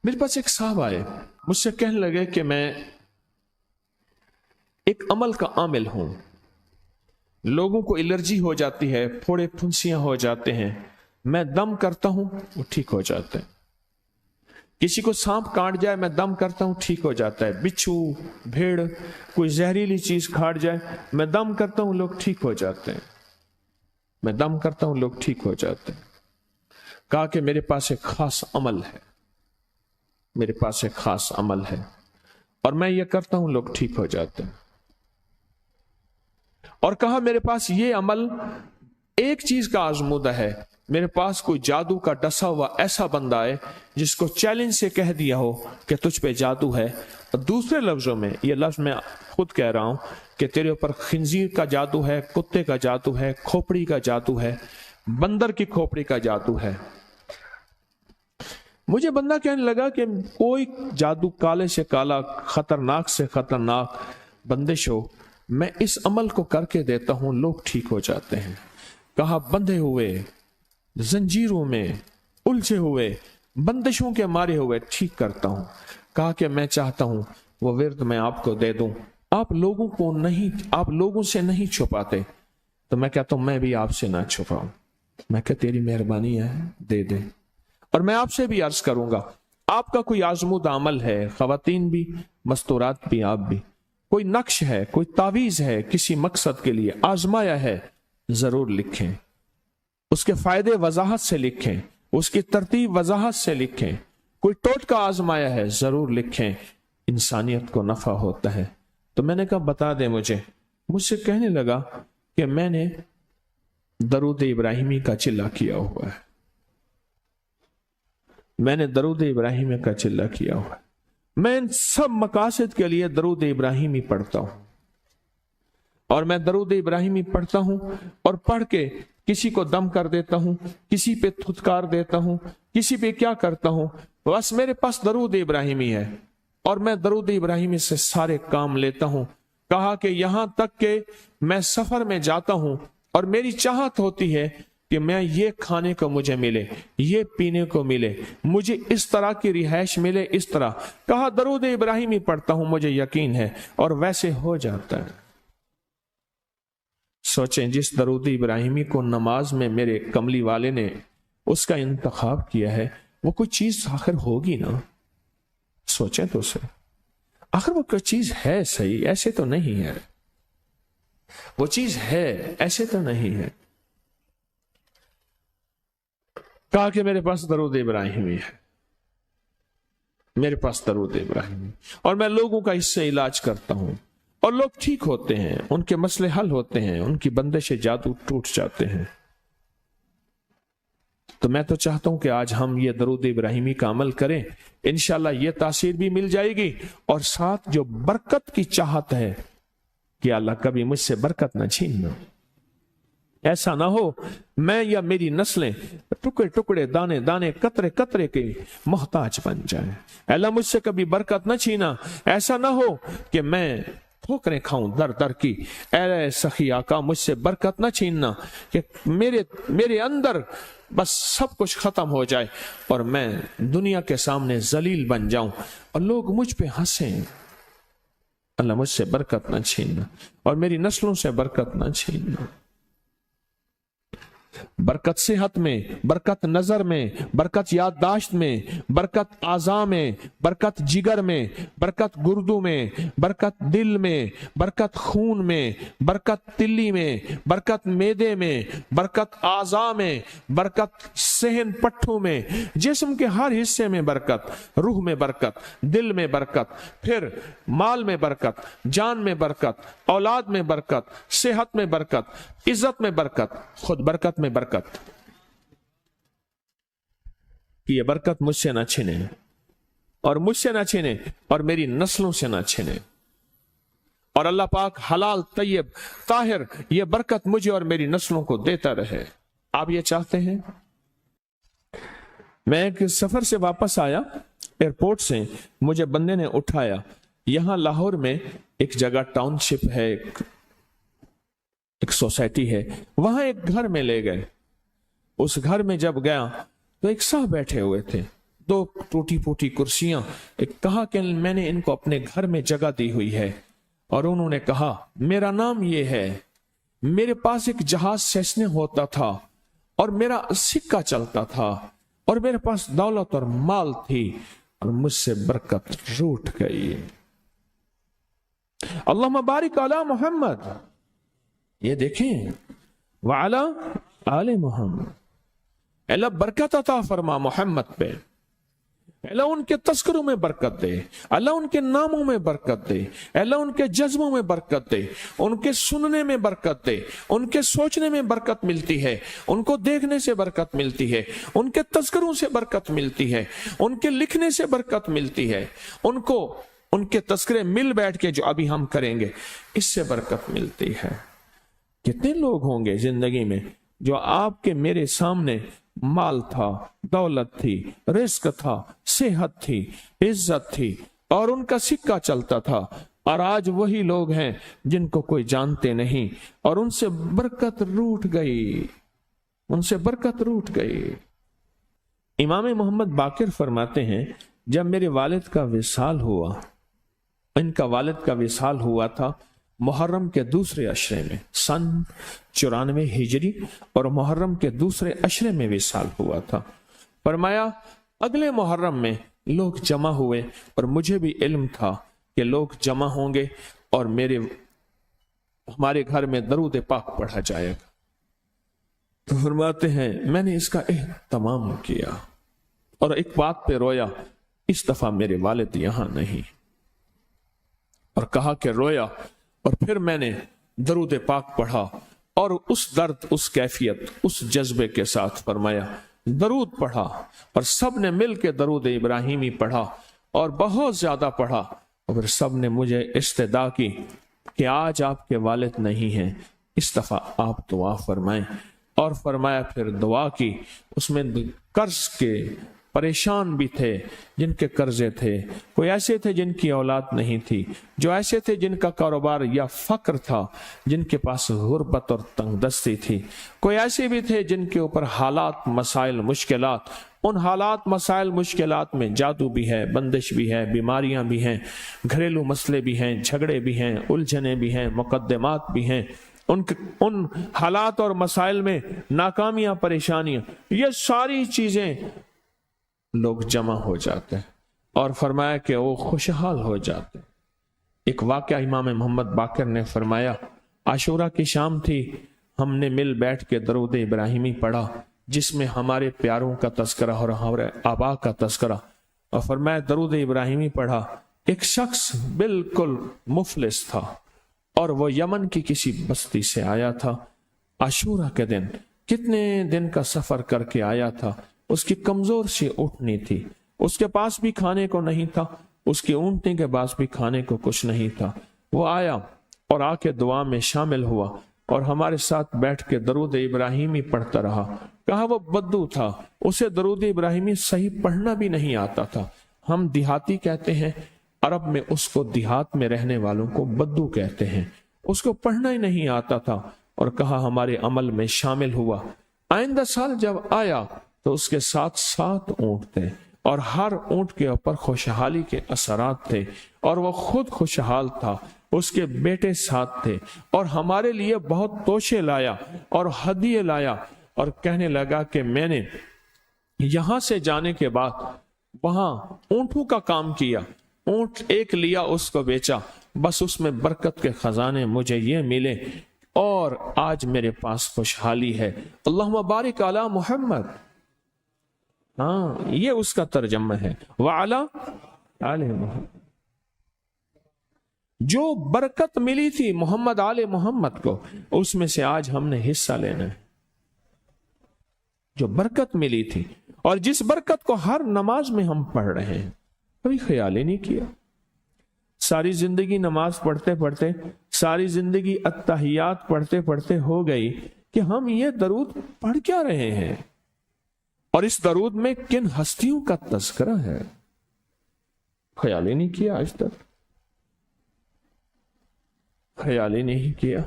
میرے پاس ایک صاحب آئے، مجھ سے کہنے لگے کہ میں ایک عمل کا عامل ہوں، لوگوں کو الرجی ہو جاتی ہے، پھوڑے پھنسیاں ہو جاتے ہیں، میں دم کرتا ہوں وہ ٹھیک ہو جاتے ہیں، کسی کو سانپ کاٹ جائے میں دم کرتا ہوں ٹھیک ہو جاتا ہے، بچھو بھیڑ کوئی زہریلی چیز کھاٹ جائے میں دم کرتا ہوں لوگ ٹھیک ہو جاتے ہیں، میں دم کرتا ہوں لوگ ٹھیک ہو جاتے ہیں۔ کہا کہ میرے پاس ایک خاص عمل ہے، میرے پاس ایک خاص عمل ہے اور میں یہ کرتا ہوں لوگ ٹھیک ہو جاتے ہیں، اور کہا میرے پاس یہ عمل ایک چیز کا آزمودہ ہے، میرے پاس کوئی جادو کا ڈسا ہوا ایسا بندہ ہے جس کو چیلنج سے کہہ دیا ہو کہ تجھ پہ جادو ہے، اور دوسرے لفظوں میں یہ لفظ میں خود کہہ رہا ہوں کہ تیرے اوپر خنزیر کا جادو ہے، کتے کا جادو ہے، کھوپڑی کا جادو ہے، بندر کی کھوپڑی کا جادو ہے۔ مجھے بندہ کہنے لگا کہ کوئی جادو کالے سے کالا، خطرناک سے خطرناک بندش ہو، میں اس عمل کو کر کے دیتا ہوں لوگ ٹھیک ہو جاتے ہیں۔ کہا بندھے ہوئے، زنجیروں میں الجھے ہوئے، بندشوں کے مارے ہوئے ٹھیک کرتا ہوں۔ کہا کہ میں چاہتا ہوں وہ ورد میں آپ کو دے دوں، آپ لوگوں سے نہیں چھپاتے، تو میں کہتا ہوں میں بھی آپ سے نہ چھپاؤں، میں کہ تیری مہربانی ہے دے دے۔ اور میں آپ سے بھی عرض کروں گا آپ کا کوئی آزمودہ عمل ہے، خواتین بھی مستورات بھی آپ بھی، کوئی نقش ہے، کوئی تعویذ ہے، کسی مقصد کے لیے آزمایا ہے، ضرور لکھیں، اس کے فائدے وضاحت سے لکھیں، اس کی ترتیب وضاحت سے لکھیں، کوئی ٹوٹکا آزمایا ہے ضرور لکھیں، انسانیت کو نفع ہوتا ہے۔ تو میں نے کہا بتا دیں مجھ سے کہنے لگا کہ میں نے درود ابراہیمی کا چلہ کیا ہوا ہے، میں نے درود ابراہیمی کا چلہ کیا ہوا ہے، میں ان سب مقاصد کے لیے درود ابراہیمی پڑھتا ہوں، اور میں درود ابراہیمی پڑھتا ہوں اور پڑھ کے کسی کو دم کر دیتا ہوں، کسی پہ تھتکار دیتا ہوں، کسی پہ کیا کرتا ہوں، بس میرے پاس درود ابراہیمی ہے اور میں درود ابراہیمی سے سارے کام لیتا ہوں۔ کہا کہ یہاں تک کہ میں سفر میں جاتا ہوں اور میری چاہت ہوتی ہے کہ میں یہ کھانے کو مجھے ملے، یہ پینے کو ملے، مجھے اس طرح کی رہائش ملے، اس طرح، کہا درود ابراہیمی پڑھتا ہوں مجھے یقین ہے اور ویسے ہو جاتا ہے۔ سوچیں جس درود ابراہیمی کو نماز میں میرے کملی والے نے اس کا انتخاب کیا ہے، وہ کوئی چیز آخر ہوگی نا، سوچیں تو سے آخر وہ کوئی چیز ہے صحیح، ایسے تو نہیں ہے، وہ چیز ہے ایسے تو نہیں ہے۔ کہا کہ میرے پاس درود ابراہیمی ہے، میرے پاس درود ابراہیمی، اور میں لوگوں کا اس سے علاج کرتا ہوں اور لوگ ٹھیک ہوتے ہیں، ان کے مسئلے حل ہوتے ہیں، ان کی بندش جادو ٹوٹ جاتے ہیں۔ تو میں تو چاہتا ہوں کہ آج ہم یہ درود ابراہیمی کا عمل کریں، انشاءاللہ یہ تاثیر بھی مل جائے گی، اور ساتھ جو برکت کی چاہت ہے کہ اللہ کبھی مجھ سے برکت نہ چھیننا، ایسا نہ ہو میں یا میری نسلیں ٹکڑے ٹکڑے، دانے دانے، قطرے قطرے کے محتاج بن جائیں۔ اللہ مجھ سے کبھی برکت نہ چھینا، ایسا نہ ہو کہ میں ٹھوکریں کھاؤں در در کی، اے سخی آقا مجھ سے برکت نہ چھیننا، کہ میرے اندر بس سب کچھ ختم ہو جائے اور میں دنیا کے سامنے ذلیل بن جاؤں اور لوگ مجھ پہ ہنسیں۔ اللہ مجھ سے برکت نہ چھیننا اور میری نسلوں سے برکت نہ چھیننا۔ برکت صحت میں، برکت نظر میں، برکت یادداشت میں، برکت اعضاء میں، برکت جگر میں، برکت گردوں میں، برکت دل میں، برکت خون میں، برکت تلی میں، برکت معدے میں، برکت اعضاء میں، برکت صحن پٹھوں میں، جسم کے ہر حصے میں برکت، روح میں برکت، دل میں برکت، پھر مال میں برکت، جان میں برکت، اولاد میں برکت، صحت میں برکت، عزت میں برکت، خود برکت میں برکت، کہ یہ برکت مجھ سے نہ چھنے اور مجھ سے نہ چھنے اور میری نسلوں سے نہ چھنے، اور اللہ پاک حلال طیب طاہر یہ برکت مجھے اور میری نسلوں کو دیتا رہے۔ آپ یہ چاہتے ہیں؟ میں ایک سفر سے واپس آیا، ایئرپورٹ سے مجھے بندے نے اٹھایا، یہاں لاہور میں ایک جگہ ٹاؤن شپ ہے، ایک سوسائٹی ہے، وہاں ایک گھر میں لے گئے۔ اس گھر میں جب گیا تو ایک صاحب بیٹھے ہوئے تھے، 2 टूटी फूटी कुर्सियां। कहा कि मैं ने इनको अपने घर में जगह दी हुई है। और उन्होंने कहा मेरा नाम ये है, मेरे पास एक जहाज सेसने होता था और मेरा सिक्का चलता था और मेरे पास दौलत और माल थी और मुझसे बरकत रूठ गई। अल्लाहुम्मा बारिक अला मोहम्मद, ये देखें, वाला आले मोहम्मद, अल्लाह बरकत अता फरमा मोहम्मद पे, अल्लाह उनके तस्करों में बरकत दे, अल्लाह उनके नामों में बरकत दे, अल्लाह उनके जज्बों में बरकत दे, उनके सुनने में बरकत दे, उनके सोचने में बरकत मिलती है, उनको देखने से बरकत मिलती है, उनके तस्करों से बरकत मिलती है, उनके लिखने से बरकत मिलती है, उनको उनके तस्करे मिल बैठ के जो अभी हम करेंगे इससे बरकत मिलती है। कितने लोग होंगे जिंदगी में जो आपके मेरे सामने माल था, दौलत थी, रिस्क था, सेहत थी, इज्जत थी और उनका सिक्का चलता था, और आज वही लोग हैं जिनको कोई जानते नहीं और उनसे बरकत रूठ गई, उनसे बरकत रूठ गई। इमाम मोहम्मद बाकिर फरमाते हैं जब मेरे वालिद का विसाल हुआ, इनका वालिद का विसाल हुआ था मुहर्रम के दूसरे अशरे में, सन 94 हिजरी, और मुहर्रम के दूसरे अशरे में विसाल हुआ था। फरमाया अगले मुहर्रम में लोग जमा हुए और मुझे भी इल्म था कि लोग जमा होंगे और हमारे घर में दरूद पाक पढ़ा जाएगा। तो फरमाते हैं मैंने इसका एहतमाम किया और एक बात पे रोया, इस दफा मेरे वालिद यहां नहीं, और कहा कि रोया, और फिर मैंने दरूद पाक पढ़ा और उस दर्द, उस कैफियत, उस जज्बे के साथ फरमाया दरूद पढ़ा, और सब ने मिल के दरूद इब्राहिमी पढ़ा और बहुत ज्यादा पढ़ा, और फिर सब ने मुझे इस्तदा की कि आज आपके वालिद नहीं हैं, इस दफा आप दुआ फरमाएं। और फरमाया फिर दुआ की, उसमें कर्ज के परेशान भी थे जिनके कर्जे थे, कोई ऐसे थे जिनकी औलाद नहीं थी, जो ऐसे थे जिनका कारोबार या फक्र था, जिनके पास गुर्बत और तंगदस्ती थी, कोई ऐसे भी थे जिनके ऊपर हालात मसाइल मुश्किलात, उन हालात मसाइल मुश्किलात में जादू भी है, बंदिश भी है, बीमारियां भी हैं, घरेलू मसले भी हैं, झगड़े भी हैं, उलझने भी हैं, मुकद्दमात भी हैं, उन हालात और मसाइल में नाकामियां, परेशानियां, ये सारी चीजें लोग जमा हो जाते हैं और फरमाया कि वो खुशहाल हो जाते। एक वाकया इमाम मोहम्मद बाकिर ने फरमाया, आशूरा की शाम थी, हमने मिल बैठ के दरूद इब्राहिमी पढ़ा जिसमें हमारे प्यारों का तस्करा और हमारे आबा का तस्करा, और फरमाया दरूद इब्राहिमी पढ़ा। एक शख्स बिल्कुल मुफलिस था और वो यमन की किसी बस्ती से आया था, आशूरा के दिन कितने दिन का सफर करके आया था, उसकी कमजोर सी ऊँटनी थी, उसके पास भी खाने को नहीं था, उसकी ऊँटनी के पास भी खाने को कुछ नहीं था। वो आया और आके दुआ में शामिल हुआ और हमारे साथ बैठ के दरूद इब्राहिमी पढ़ता रहा। कहा वो बद्दू था, उसे दरूद इब्राहिमी सही पढ़ना भी नहीं आता था। हम देहाती कहते हैं, अरब में उसको देहात में रहने वालों को बद्दू कहते हैं, उसको पढ़ना ही नहीं आता था। और कहा हमारे अमल में शामिल हुआ। आइंदा साल जब आया तो उसके साथ 7 ऊंट थे और हर ऊंट के ऊपर खुशहाली के असरात थे और वो खुद खुशहाल था, उसके बेटे साथ थे और हमारे लिए बहुत तोशे लाया और हदिये लाया और कहने लगा कि मैंने यहां से जाने के बाद वहां ऊंटों का काम किया, ऊंट एक लिया उसको बेचा, बस उसमें बरकत के खजाने मुझे ये मिले और आज मेरे पास खुशहाली है। अल्लाहुम्मा बारिक अला मुहम्मद। हाँ, ये उसका तर्जमा है, वाला आले मोहम्मद। जो बरकत मिली थी मोहम्मद आले मोहम्मद को, उसमें से आज हमने हिस्सा लेना है। जो बरकत मिली थी और जिस बरकत को हर नमाज में हम पढ़ रहे हैं, कभी ख्याल ही नहीं किया। सारी जिंदगी नमाज पढ़ते पढ़ते, सारी जिंदगी अत्तहियात पढ़ते पढ़ते हो गई कि हम ये दरूद पढ़ क्या रहे हैं और इस दरूद में किन हस्तियों का तज़किरा है, ख्याल ही नहीं किया। आज तक ख्याल ही नहीं किया।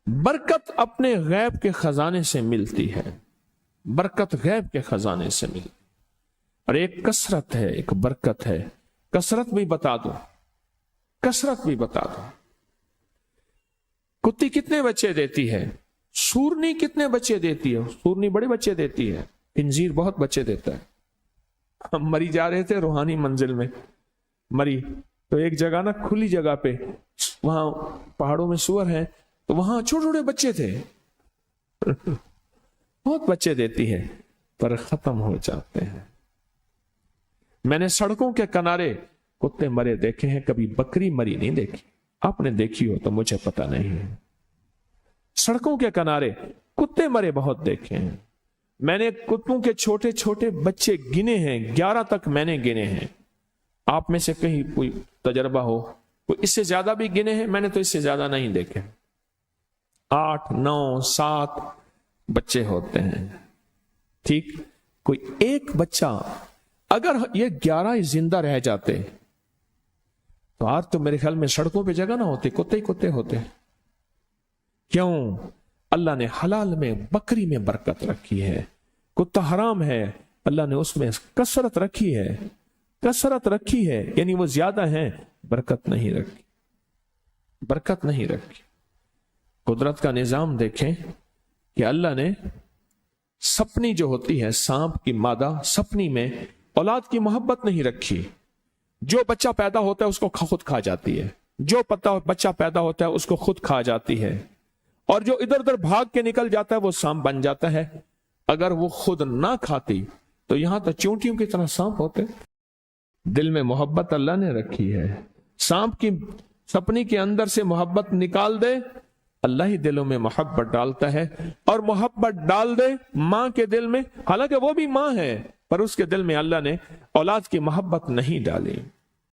बरकत अपने गैब के खजाने से मिलती है। बरकत गैब के खजाने से मिलती। और एक कसरत है, एक बरकत है। कसरत भी बता दो, कसरत भी बता दो। कुत्ती कितने बच्चे देती है? सूरनी कितने बच्चे देती है? सूरनी बड़े बच्चे देती है, खिंजीर बहुत बच्चे देता है। हम मरी जा रहे थे रूहानी मंजिल में, मरी तो एक जगह ना खुली जगह पे, वहां पहाड़ों में सूअर है, तो वहां छोटे छोटे बच्चे थे बहुत बच्चे देती है, पर खत्म हो जाते हैं। मैंने सड़कों के किनारे कुत्ते मरे देखे हैं, कभी बकरी मरी नहीं देखी। आपने देखी हो तो मुझे पता नहीं है। सड़कों के किनारे कुत्ते मरे बहुत देखे हैं। मैंने कुत्तों के छोटे छोटे बच्चे गिने हैं, 11 तक मैंने गिने हैं। आप में से कहीं कोई तजर्बा हो, कोई इससे ज्यादा भी गिने हैं? मैंने तो इससे ज्यादा नहीं देखे। 8, 9, 7 बच्चे होते हैं। ठीक, कोई एक बच्चा, अगर ये 11 जिंदा रह जाते तो आज तो मेरे ख्याल में सड़कों पे जगह ना होती, कुत्ते ही कुत्ते होते। क्यों? अल्लाह ने हलाल में, बकरी में बरकत रखी है। कुत्ता हराम है, अल्लाह ने उसमें कसरत रखी है, कसरत रखी है, यानी वो ज्यादा है, बरकत नहीं रखी, बरकत नहीं रखी। कुदरत का निजाम देखें कि अल्लाह ने सपनी जो होती है, सांप की मादा सपनी में औलाद की मोहब्बत नहीं रखी। जो बच्चा पैदा होता है उसको खुद खा जाती है, जो बच्चा पैदा होता है उसको खुद खा जाती है, और जो इधर उधर भाग के निकल जाता है वो सांप बन जाता है। अगर वो खुद ना खाती तो यहां तो चींटियों की तरह सांप होते। दिल में मोहब्बत अल्लाह ने रखी है। सांप की सपनी के अंदर से मोहब्बत निकाल दे, अल्लाह ही दिलों में मोहब्बत डालता है। और मोहब्बत डाल दे मां के दिल में, हालांकि वो भी मां है, पर उसके दिल में अल्लाह ने औलाद की मोहब्बत नहीं डाली।